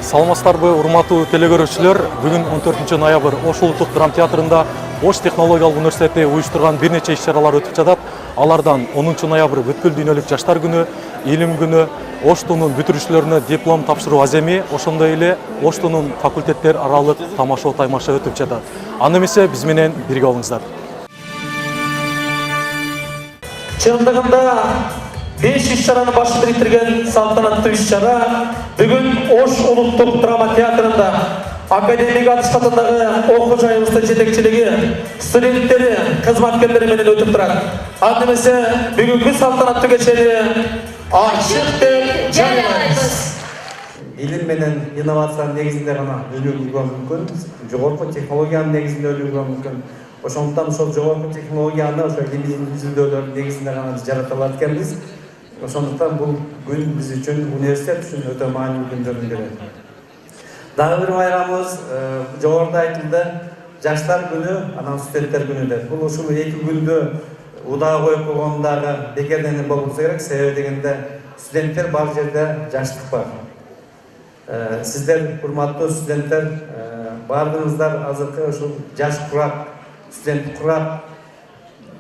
Саламатсыздарбы, урматтуу телекөрүүчүлөр. Бүгүн 14 ноябрь Ош улуттук драма театрында Ош технологиялык университети уюштурган бир нече иш-чаралар өтүп жатат. Алардан 10 ноябрь бүткүл дүйнөлүк жаштар күнү, илим күнү, Оштунун бүтүрүүчүлөрүнө диплом тапшыруу аземи, ошондой эле Оштунун факультеттер аралык тамашоо таймаша өтүп жатат. Аны эмесе биз менен бирге болуңуздар. Чындыгында 5 иш-чараны баш бириктирген салтанаттуу иш-чара бүгүн Ош улуттук драма театрында академик атыш катындагы окуу жайыбыздын жетекчилиги, студенттери, кызматкерлери менен өтүп турат. Аны эмесе бүгүнкү салтанаттуу кечени ачык деп жарыялайбыз. Илим менен инновациянын негизинде гана өнүгүүгө мүмкүн, жогорку технологиянын негизинде өнүгүүгө мүмкүн. Ошондуктан ошол жогорку технологияны ошо илимдин изилдөөлөрүнүн негизинде гана жарата алат экенбиз. Ошондуктан бул күн биз үчүн, университет үчүн өтө маанилүү күндөрдүн бири. Дагы бир байрамыбыз жогоруда айтылды, жаштар күнү, анан студенттер күнү деп. Бул ушул эки күндү удаа коюп койгондагы бекерден болбосо керек, себеби дегенде студенттер бар жерде жаштык бар. Сиздер, урматтуу студенттер, баардыгыңыздар азыркы ушул жаш курак, студент курак,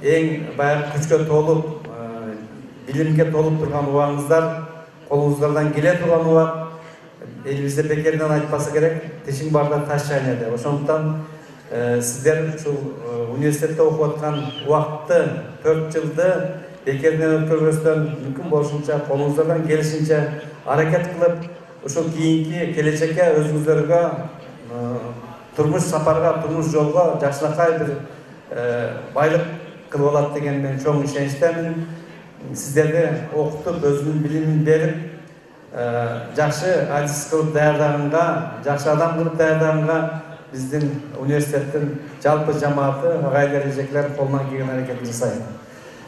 эң баягы күчкө толуп, билимге толуп турган убагыңыздар, колуңуздардан келе турган убак, элибизде бекерден айтпаса керек, тишиң барда таш чайнайды. Ошондуктан сиздер ушул университетте окуп аткан убакытты, 4 жылды бекерден өткөрбөстөн мүмкүн болушунча, колуңуздардан келишинче аракет кылып, ушул кийинки келечекке өзүңүздөргө турмуш сапарга, турмуш жолго жакшынакай бир байлык кылып алат деген мен чоң ишеничтемин. Сиздерди окутуп, өзүнүн билимин берип, жакшы артист кылып даярдаганга, жакшы адам кылып даярдаганга биздин университеттин жалпы жамааты, агайлар, эжекелер колунан келген аракетин жасайт.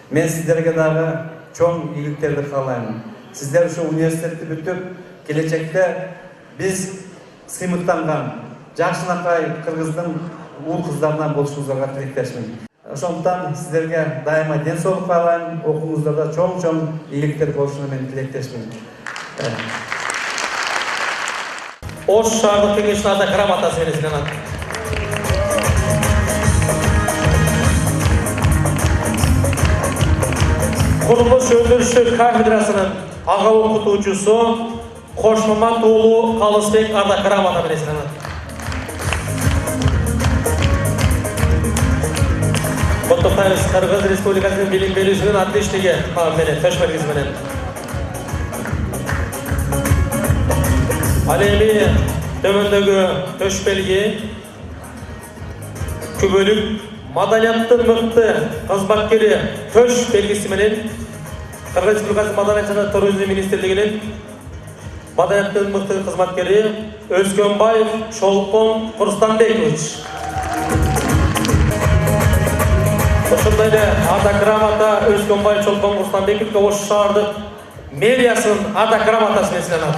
Мен сиздерге дагы чоң ийгиликтерди каалайм. Сиздер ушу университетти бүтүп, келечекте биз сыймыктанган жакшынакай кыргыздын уул кыздарынан болушуңуздарга тилектешмин. Ошондуктан сиздерге дайыма ден соолук каалайм, окууңуздарда чоң ийгиликтер болушуна мен тилектешмин. Ош шаардык кеңешинин ата грамотасы менен сыйланат. Курулуш өндүрүшү кафедрасынын ага окутуучусу Кошмамат уулу Калысбек ата грамота менен сыйланат. Коттоктойбуз Кыргыз Республикасынын билим берүүчүнүн отличниги менен, төш белгиси менен. Ал эми төмөндөгү төш белги күбөлүк маданияттын мыкты кызматкери төш белгиси менен Кыргыз Республикасы Маданият жана туризм министрлигинин маданияттын мыкты кызматкери Өзкөнбаев Чолпон Курстанбекович. Ошондой эле ата грамота Өзкөнбаев Чолпон Курстанбековичке Ош шаардык мэриясынын ата грамотасы менен сыйланат.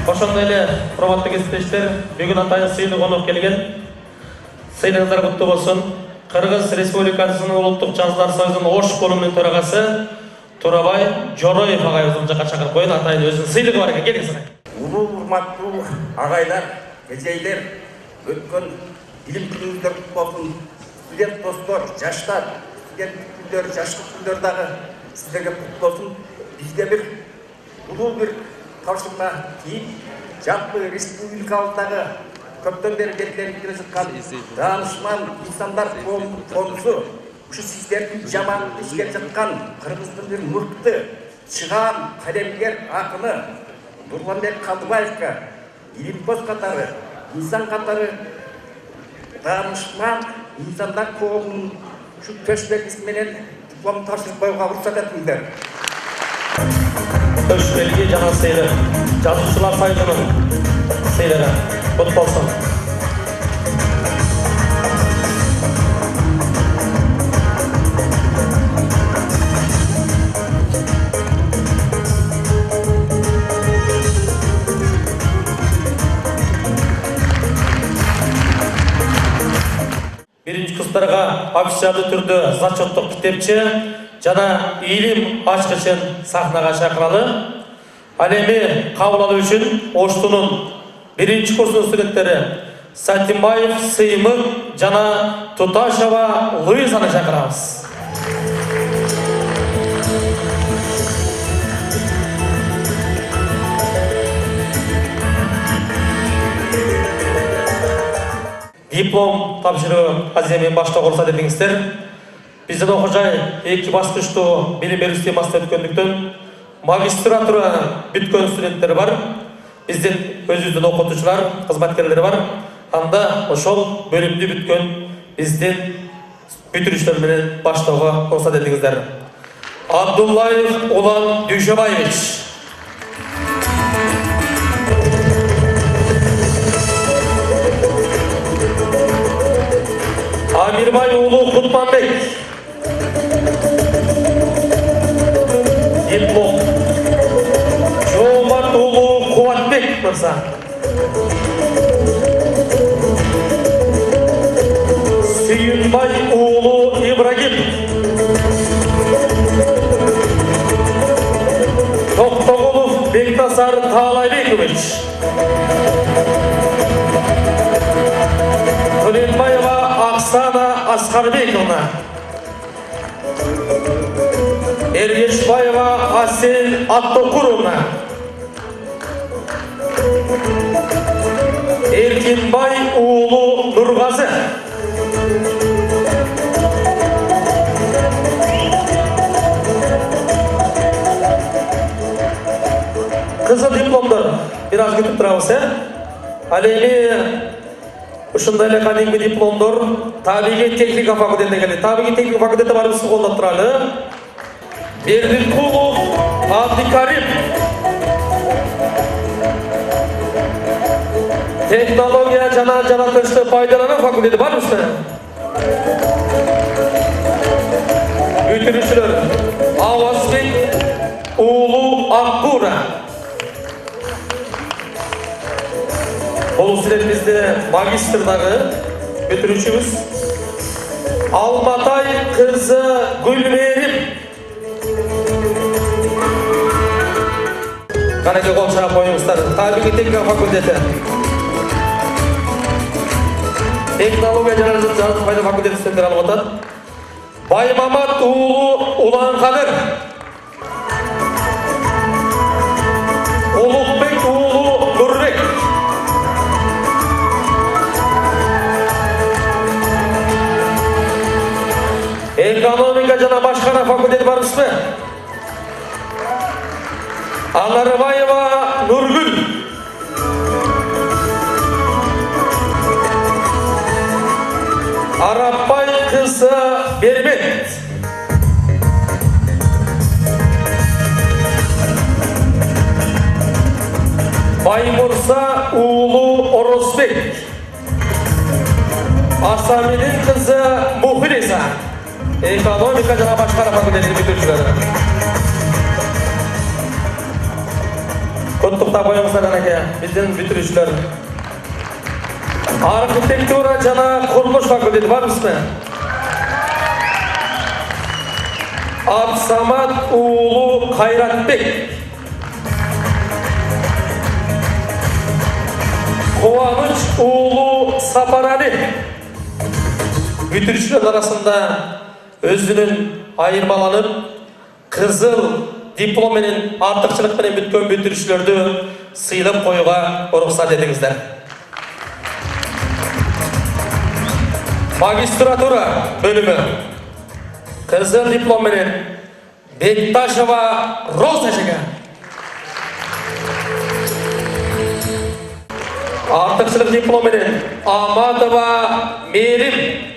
Ошондой эле урматтуу кесиптештер, бүгүн атайын сыйынуу конок келген. Сыйыныңыздар куттуу болсун. Кыргыз Республикасынын улуттук жазуулар союзунун Ош бөлүмүнүн төрагасы Турабай Жороев агайыбыздын жакка чакырып коюн, атайын өзүнүн сыйлыгы бар экен. Келиңиз. Улуу урматтуу агайлар, эжейлер, өткөн билим күнүңүздөр куттуу болсун. Студент достор, жаштар, студент күндөр, жаштык күндөр дагы сиздерге куттуу болсун. Бизде бир улуу бир тапшырма кийип, жалпы республикалыктагы көптөн бери белгиленип келе жаткан даанышман инсандар фондусу ушу сиздердин жаманаты иштеп жаткан Кыргыздын бир мыкты чыгаан калемгер акыны Нурланбек Калдыбаевка илимпоз катары, инсан катары даанышман инсандар коомунун ушу төш белгиси менен диплом тапшырып коюуга уруксат этиңиздер. Төш белги жана сыйлык жазуучулар союзунун сыйлыгы кут болсун. Биринчи кыздарга официалдуу түрдө зачеттик китепче жана илим ачкычын сахнага чакыралы. Ал эми кабыл алуу үчүн Оштунун 1-курсунун студенттери Сатимбаев Сыймык жана Туташева Луизаны чакырабыз. Диплом тапшыруу аземи башта курса дедиңиздер. Биздин окуу жай 2 баскычтуу билим берүү системасында өткөндүктөн магистратура бүткөн студенттер бар. Биздин өзүбүздүн окутуучулар, кызматкерлер бар. Анда ошол бөлүмдү бүткөн биздин бүтүрүүчүлөр менен баштоого курса дедиңиздер. Абдуллаев Улан Дүйшөбаевич. Амирбай уулу Кутманбек. Диплом. Жоомарт уулу Кубатбек мырза. Сүйүнбай уулу Ибрагим. Токтогулов Бектасар Таалайбекович. Төлөнбаева Оксана Аскарбековна. Эргешбаева Асел Аттокуровна. Эркинбай уулу Нургазы. Кызыл дипломдор бир аз күтүп турабыз, Ал эми ушундай эле кадимки дипломдор табигый техника факультетине келет. Табигый техника факультети барыбыз колдоп туралы. Бердикулов Абдикарим. Технология жана жаратылышты пайдалануу факультети барбызбы? Бүтүрүүчүлөр Авазбек уулу Акбура. Бул студент бизде магистрдагы бүтүрүүчүбүз. Алматай кызы Гүлмерим. Канеке кол чаап коюңуздар. Табигый техника факультети. Технология жана жаратылыштын пайда факультети студенттери алып атат. Баймамат уулу Уланкадыр. Улукбек уулу Нурбек. Экономика жана башкара факультети барбызбы? Аларбаева Нургүл. Арапбай кызы Бербет. Баймурса уулу Орозбек. Асаминин кызы Мухлиса. Экономика жана башкара факультетинин бүтүрүүчүлөрү. Коттуктап коюңуздар канеке, биздин бүтүрүүчүлөр. Архитектура жана курулуш факультети барбызбы? Абсамат уулу Кайратбек. Кубаныч уулу Сапарали. Бүтүрүүчүлөр арасында өзүнүн айырмаланып, кызыл диплом менен артыкчылык менен бүткөн бүтүрүүчүлөрдү сыйлап коюуга уруксат этиңиздер. Магистратура бөлүмү. Кызыл диплом менен Бекташева Роза эжеге. Артыкчылык диплом менен Аматова Мерим.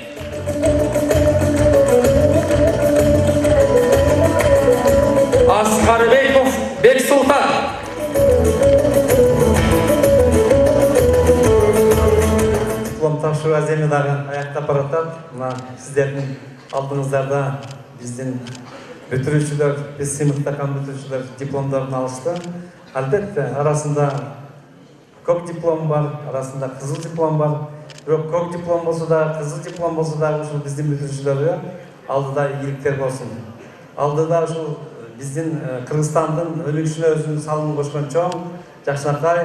Аскарбеков Бексултан. Диплом тапшыруу аземи дагы аяктап баратат. Мына сиздердин алдыңыздарда биздин бүтүрүүчүлөр, биз сыймыктаган бүтүрүүчүлөр дипломдорун алышты. Албетте арасында көк диплом бар, арасында кызыл диплом бар. Бирок көк диплом болсо да, кызыл диплом болсо да ушул биздин бүтүрүүчүлөргө алдыда ийгиликтер болсун. Алдыда ушул биздин Кыргызстандын өнүгүшүнө өзүнүн салымын кошкон чоң Жакшыркай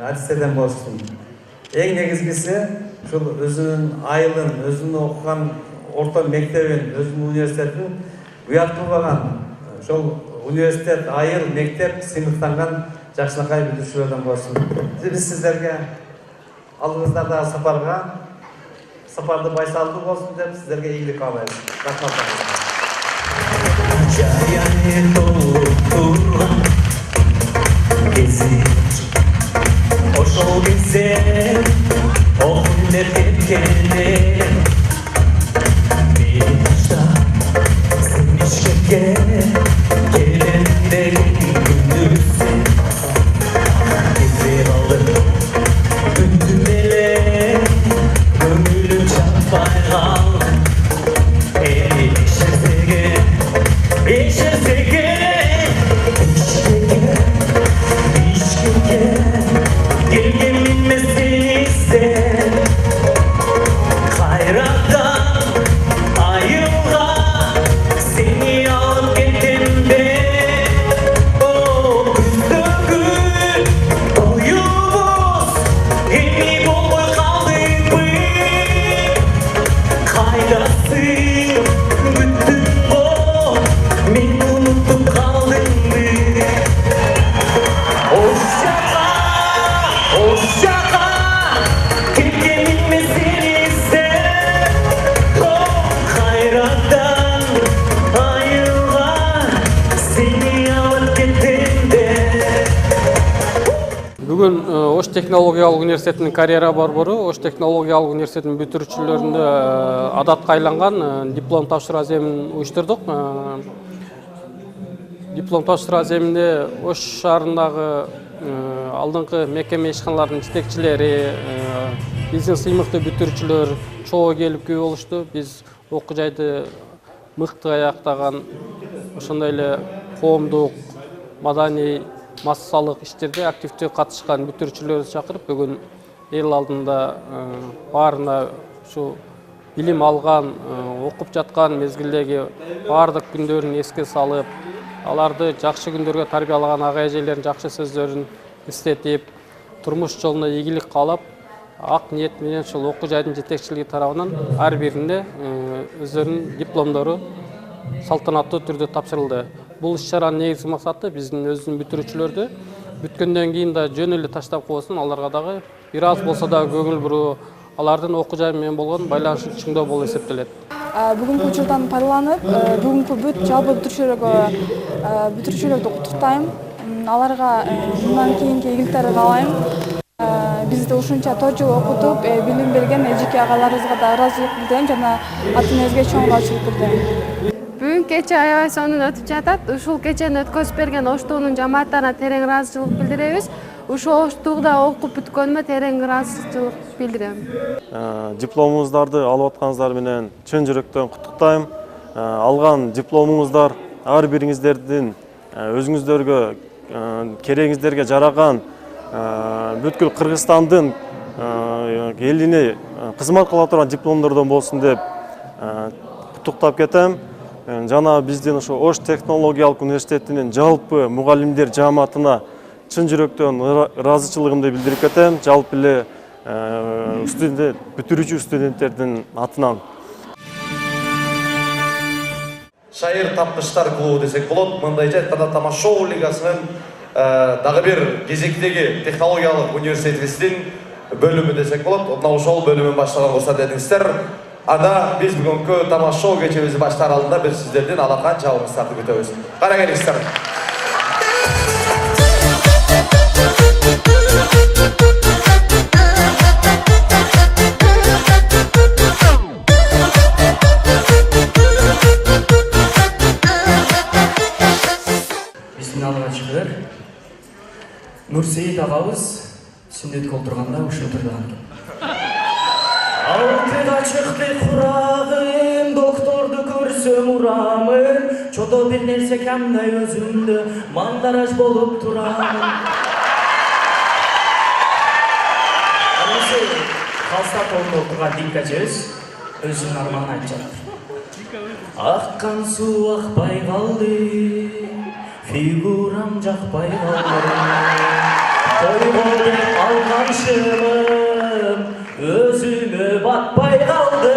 адистерден болуштун. Эң негизгиси ушул өзүнүн айылын, өзүнүн окуган орто мектебин, өзүнүн университетин уят кылбаган, ошол университет, айыл, мектеп сыймыктанган Жакшыркай бүтүрүүчүлөрдөн болсун. Биз сиздерге алдыңыздардағы сапарды байсалды болсын деп сіздерге игілік қалаймыз. Рахмат. Ошол кезде оңдеп кеткенде мени таштап сен Бишкекке келгендегі күндүз кетпей калдым күндүм эле көңүлүм чаппай калды эми ишерсеге Бишкекке келгенмин мен сени издеп кайрадан айылга сени алып кеттим деп күздөгү тоюбуз эми болбой калдыбы кайдасың бүттүңбү мени унутуп калдыңбы Ошаға келгенмин мен сени издеп кайрадан айылга сени алып кеттим деп. Бүгін Ош технологиялық университетінің карьера борбору Ош технологиялық университетінің бүтүрүүчүлөрүнө адатка айланган диплом тапшыруу аземин уюштурдук. Диплом тапшыруу аземинде Ош шаарындагы алдыңкы мекеме ишканалардын жетекчилери, биздин сыймыктуу бүтүрүүчүлөр чогуу келип күбө болушту. Биз окуу жайды мыкты аяктаган, ошондой эле коомдук, маданий, массалык иштерде активдүү катышкан бүтүрүүчүлөрдү чакырып, бүгүн эл алдында баарына ушу билим алган, окуп жаткан мезгилдеги баардык күндөрүн эске салып, аларды жакшы күндөргө тарбиялаган ага эжелердин жакшы сөздөрүн эстетип, турмуш жолуна ийгилик каалап, ак ниет менен ушул окуу жайдын жетекчилиги тарабынан ар бирине өздөрүнүн дипломдору салтанаттуу түрдө тапшырылды. Бул иш-чаранын негизги максаты биздин өзүнүн бүтүрүүчүлөрдү бүткөндөн кийин да жөн эле таштап койбосун, аларга дагы бир аз болсо да көңүл буруу, алардын окуу жай менен болгон байланышын чыңдоо болуп эсептелет. Бүгүнкү учурдан пайдаланып, бүгүнкү бүт жалпы бүтүрүүчүлөрдү куттуктайм. Аларга мындан кийинки ийгиликтерди каалайм. Бизди ушунча 4 жыл окутуп, билим берген эжеке агаларыбызга да ыраазычылык билдирем жана ата-энебизге чоң ыраазычылык билдирем. Бүгүн кече аябай сонун өтүп жатат. Ушул кечени өткөзүп берген Оштуунун жамааттарына терең ыраазычылык билдиребиз. Ушул Оштууда окуп бүткөнүмө терең ыраазычылык билдирем. Дипломуңуздарды алып атканыңыздар менен чын жүрөктөн куттуктайм. Алган дипломуңуздар ар бириңиздердин өзүңүздөргө керегиңиздерге жараган бүткүл Кыргызстандын элине кызмат кыла турган дипломдордон болсун деп куттуктап кетем. Жана биздин ошо Ош технологиялык университетинин жалпы мугалимдер жамаатына чын жүрөктөн ыраазычылыгымды билдирип кетем. Жалпы эле бүтүрүүчү студенттердин атынан. Шайыр таптыштар клубу десек болот. Мындайча айтканда Тамашоу лигасынын дагы бир кезектеги технологиялык университетибиздин бөлүмү десек болот. Мына ошол бөлүмүн баштаган уруксат этиңиздер. Анда биз бүгүнкү Тамашоу кечебизди баштаар алдында биз сиздердин алакан жабыңыздарды күтөбүз. Кара келиңиздер. Алгачкылар Нурсейит агабыз сүннөт колтурганда ушул турган экен. Алтыга чыкты курагым, докторду көрсөм урамын, чото бир нерсе камдай өзүмдө мандараш болуп турамын. Анысы калса толтурган дингачыбыз өзүнүн арманын айтып жатыр. Аққан су ақпай қалды, фигурам жақпай қалды. Тойғол деп алған шымым өзіме батпай қалды.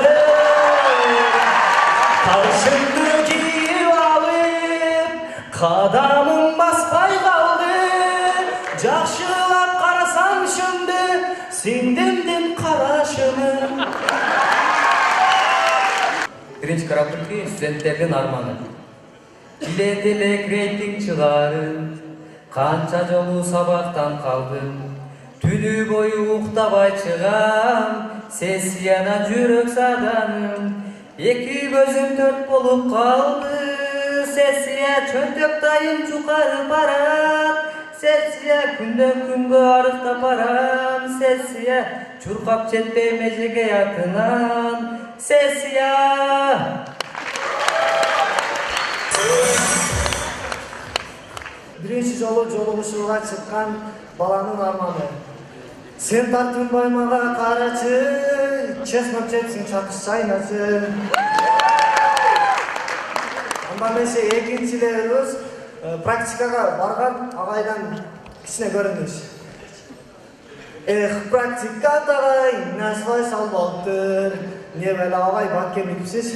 Қаршымды киіп алып, қадамым баспай қалды. Жақшылап қарасам шымды, сендімден қарашымын. Birinci Karabük'ü stüdentlerden armağanı. Dilek reйтинг çıgarın, kança жолу sabaktan kaldım. Tünü boyu uqtabay çıgam, sesiyana жүрөк sadanım. Eki gözüm tört bolup kaldı, sesiye çöntök dayım çukarı parat. Sesiye künden künge arıqta param, sesiye çurkap çetpey mejege yakınan. Sesiye. Birinci жолугушууга чыккан баланын арманы. Sen тартынбай мага карачы, честно чепсиң чакыс чайначы. Андан эше экинчилерибиз практикага барган агайдан кичине көрүнүш. Практика тагай насвай салбалыптыр. Не беле агай бакемиксиз.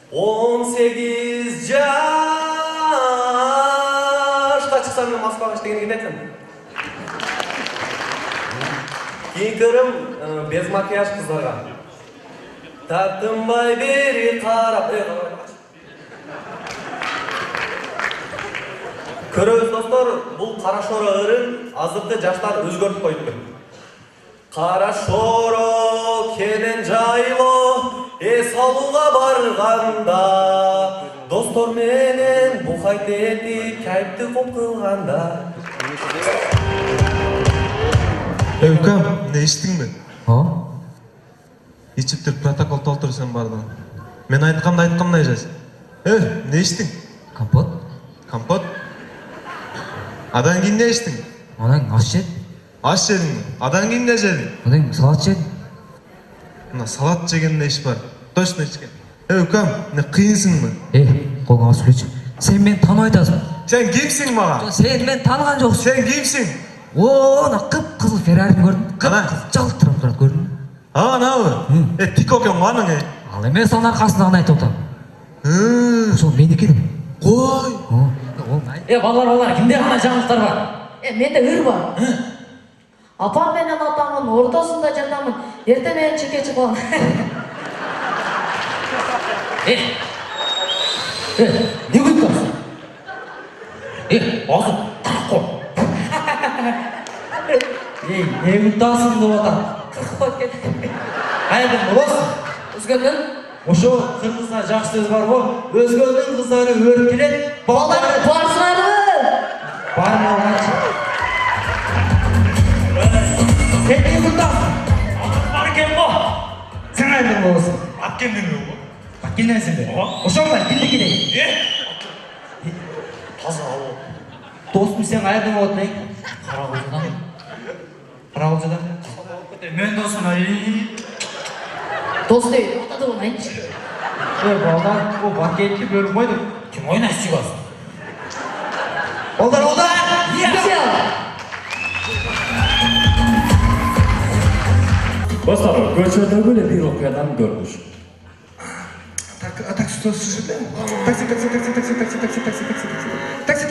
18 жашқа чыксам мен Москвага иштегенди кетем. Кийинкерим без макияж кыздарга. Тартынбай бери карап. Көрөбүз достор, бул кара шора ырын азыркы жаштар өзгөртүп коюптур. Кара шоро кенен жайло эс алууга барганда, достор менен бухайт этип кайпты коп кылганда. Укам, не иштиңби? Ичип туруп протокол толтурсаң бардың. Мен айткандай жаз. Не иштиң? Компот. Компот? Адан кийин не иштиң? Анан аш жедим. Аш жедиңби? Адан кийин не жедиң? Анан салат жедим. Мына салат жегенде иш бар. Точно ичкен. Укам, не кыйынсыңбы? Колуңа сүйлөчү. Сен мени тааныбай атасың. Сен кимсиң мага? Сен мени тааныган жоксуң. Сен кимсиң? Ана кып-кызыл Феррарини көрдүм. Кып-кызыл жалтырап турат көрдүң. Анабы? Тико экен маның Ал эмес анын аркасындагын айтып атам. Ошол меники деп. Кой. Балдар, кимде кандай жаңылыктар бар? Менде ыр бар. Апам менен атамын ортосунда жатамын. Эртең менен чеке чыгам. Не күттүңүз? Азыр таракко. Не күттүңүз деп атам? Кыркып кетти. Кайдын болосуң? Өзгөнүн? Ошо кыргызда жакшы сөз барбы? Өзгөнүн кыздары өрүп келет. Балдар барсыңарбы? Барма алганчы. Сен не күттүңүз? Бар экен го. Сен кайдын болосуң? Аккендин го. Аккенденсиң бе? Ошондой кимдики дейм? Таза алып. Достум сен кайдын болот дейм? Карагылжадан. Карагылжадан? Мен досум Дос дейт, атадыбын айтчы. Балдар, о бакетти бөлүп койду. Ким ойнайсың чыгасың? Балдар! Достар, көчөдөгү эле бир окуядан көрүнүш. Такси.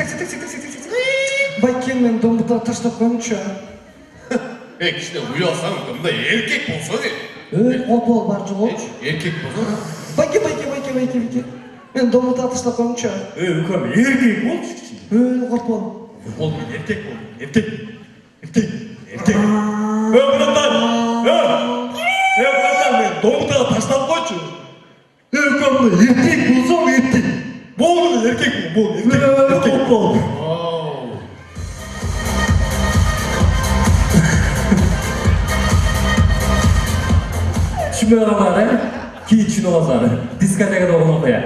Байкең мен домбута таштап коюңчу. Кичине уялсаң, мындай эркек болсо де. Опол бар жолочу. Эркек болсо. Байке. Мен домбута таштап коюңчу. Укам, эркек болчу кичине. Опол. Ол мен эркек болдум. Эркек. Мындан. Мен домбутага таштап койчу. Укам, эркек болсо эркек. Болду эркек бол. Эркек бол. Түшүнбөй калган, кийин түшүнүп алсаң, дискотекада болгон окуя.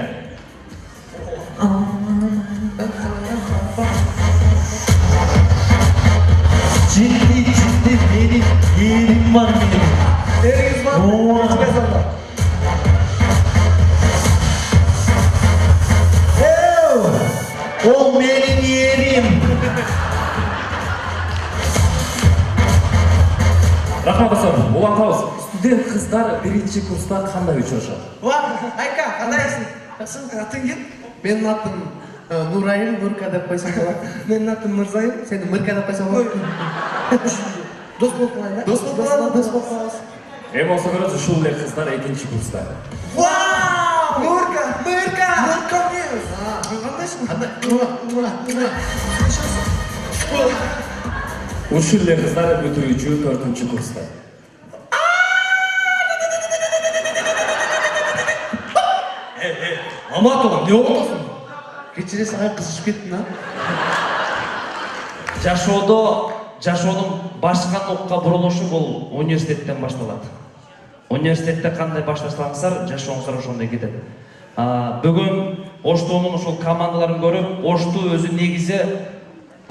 Жетти менин ерим бар менин. Эриңиз бар? Рахмат Асан, улантабыз. Студент қыздар бірінші курста қандай учурашат? Айка, қандайсың? Жақсы, атың кім? Менің атым Нурайым, Нурка деп қойсам болады. Менің атым Мырзайым, сені Мырка деп қойсам болады. Дос болып қалайын, да? Дос болып қалайын. Эми болсо көрөсүз, ушул эле кыздар экинчи курста. Вау! Нурка! Нурка не? Қандайсың? Ушул эле кыздар бүтүрүүчү 4-чү курста. Аматова, не боласың? Кечире сага кызышып кеттин, а? Жашоодун башка нокка бурулушу бул университеттен башталат. Университетте кандай баштасаңыздар, жашооңуздар ошондой кетет. Бүгүн Оштунун ушул командаларын көрүп, Ошту өзү негизи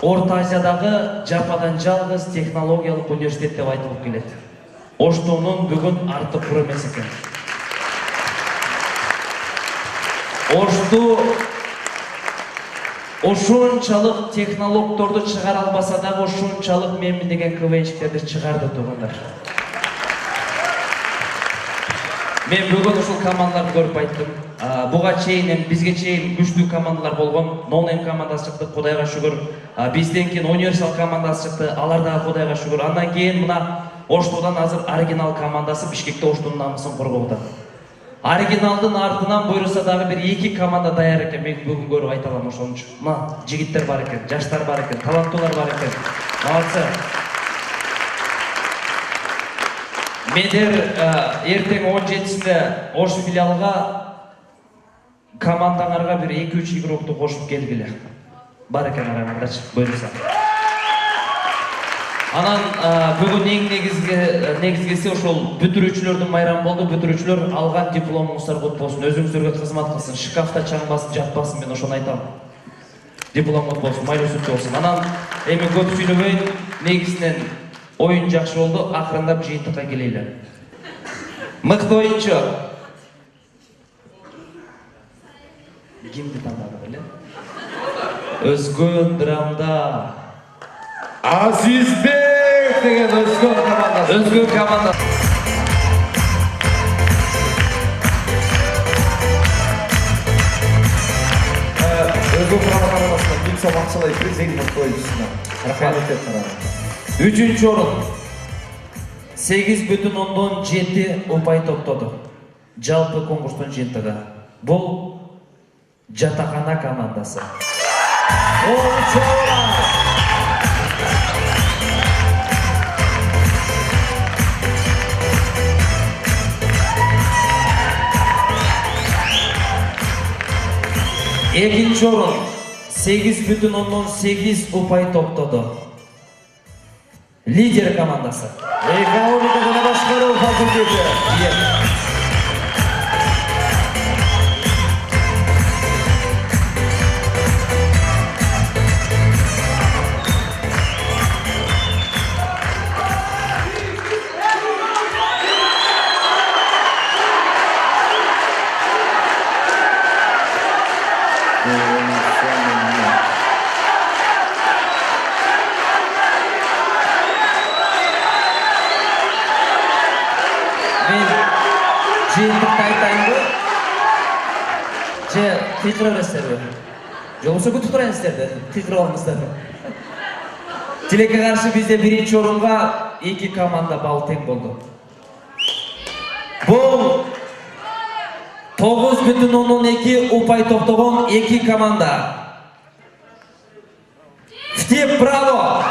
Орто Азиядагы жападан жалгыз технологиялык университет деп айтылып келет. Оштунун бүгүн арты кур эмес экен. Ошту ошончалык технологторду чыгара албаса дагы ошончалык менмин деген КВНчиктерди чыгарды тургундар. Мен бүгүн ушул командаларды көрүп айттым. Буга чейин, бизге чейин күчтүү командалар болгон. Нолнейм командасы чыкты, Кудайга шүгүр. Бизден кийин универсал командасы чыкты, алар дагы Кудайга шүгүр. Андан кийин мына Оштудан азыр оригинал командасы Бишкекте Оштунун намысын коргоп атат. Оригиналдын артынан буйруса дагы бир 2 команда даяр экен. Мен бүгүн көрүп айта алам ошон үчүн. Мына жигиттер бар экен, жаштар бар экен, таланттуулар бар экен. Молодцы. Мендер эртең 17-синде Ош филиалга командаңарга бир 2-3 игрокту кошуп келгиле. Бар экен араңардарчы, буйруса. Анан бүгүн эң негизгиси ошол бүтүрүүчүлөрдүн майрамы болду. Бүтүрүүчүлөр алган дипломуңуздар кут болсун, өзүңүздөргө кызмат кылсын, шкафта чаңбасын, жатпасын, мен ошону айтам. Диплом кут болсун, майлуу сүттүү болсун. Анан эми көп сүйлөбөйүн, негизинен оюн жакшы болду, акырындап жыйынтыкка келели. Мыкты оюнчу. Кимди тандады беле? Өзгөн драмда Азизбек деген Өзгөн командасы. Өзгөн командасы. Өзгөн командасына бир сом акчалай приз мыкты оюнчусуна. Рахмат деп карадым. 3-чү орун 8,7 упай топтоду. Жалпы конкурстун жыйынтыгы. Бул Жатакана командасы. Экинчи орун 8,8 упай топтоду. Лидер командасы. Экономика жана башкаруу факультети. Жыйынтыкты айтайынбы? Же кыйкыра бересиздерби? Же болбосо күтүп турайын сиздерди, кыйкырып алыңыздар. Тилекке каршы бизде биринчи орунга 2 команда балл тең болду. Бул 9,2 упай топтогон 2 команда. Втип, браво!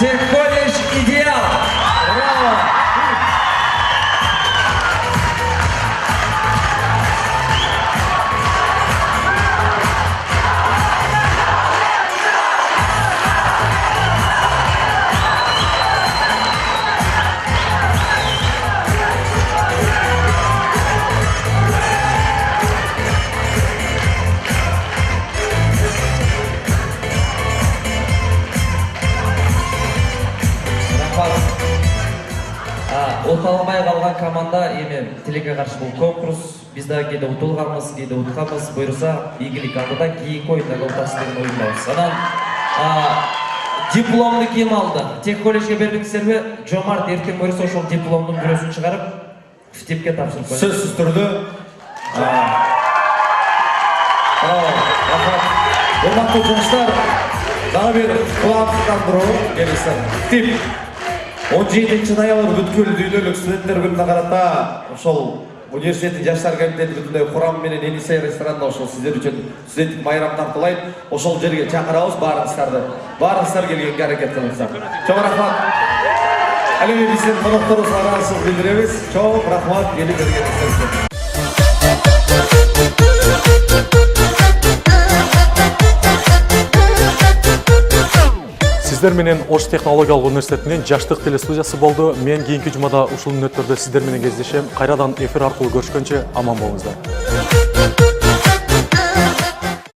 Техколледж идеал! Браво! Уталбай калган команда эми тилекке каршы бул конкурс. Биз да кээде утулганбыз, кээде утканбыз. Буйруса ийгилик алдыда кийинки оюнда ортасы деген оюндабыз. Анан Дипломды ким алды? Тек колледжге бердіңіздербе? Жомарт ертең көрсе ошол дипломдун бирөөсүн чыгарып, ФТИПке тапшырып коёюн. Сөзсүз түрдө. Рахмат. Урматтуу жаштар, дагы бир кубандыруу келиңиздер. ФТИП 17 ноябрь бүткүл дүйнөлүк студенттер күнүнө карата ошол университеттин жаштар комитети бүтүндөй курамы менен Енисей ресторанында ошол сиздер үчүн студенттик майрам тартылайт. Ошол жерге чакырабыз баарыңыздарды. Баарыңыздар келгенге аракет кылыңыздар. Чоң рахмат. Ал эми биздин конокторубузга ыраазычылык билдиребиз. Чоң рахмат келип бергениңиздер үчүн. Сиздер менен Ош технологиялык университетинин жаштык телестудиясы болду. Мен кийинки жумада ушул мүнөттөрдө сиздер менен кездешем. Кайрадан эфир аркылуу көрүшкөнчө аман болуңуздар.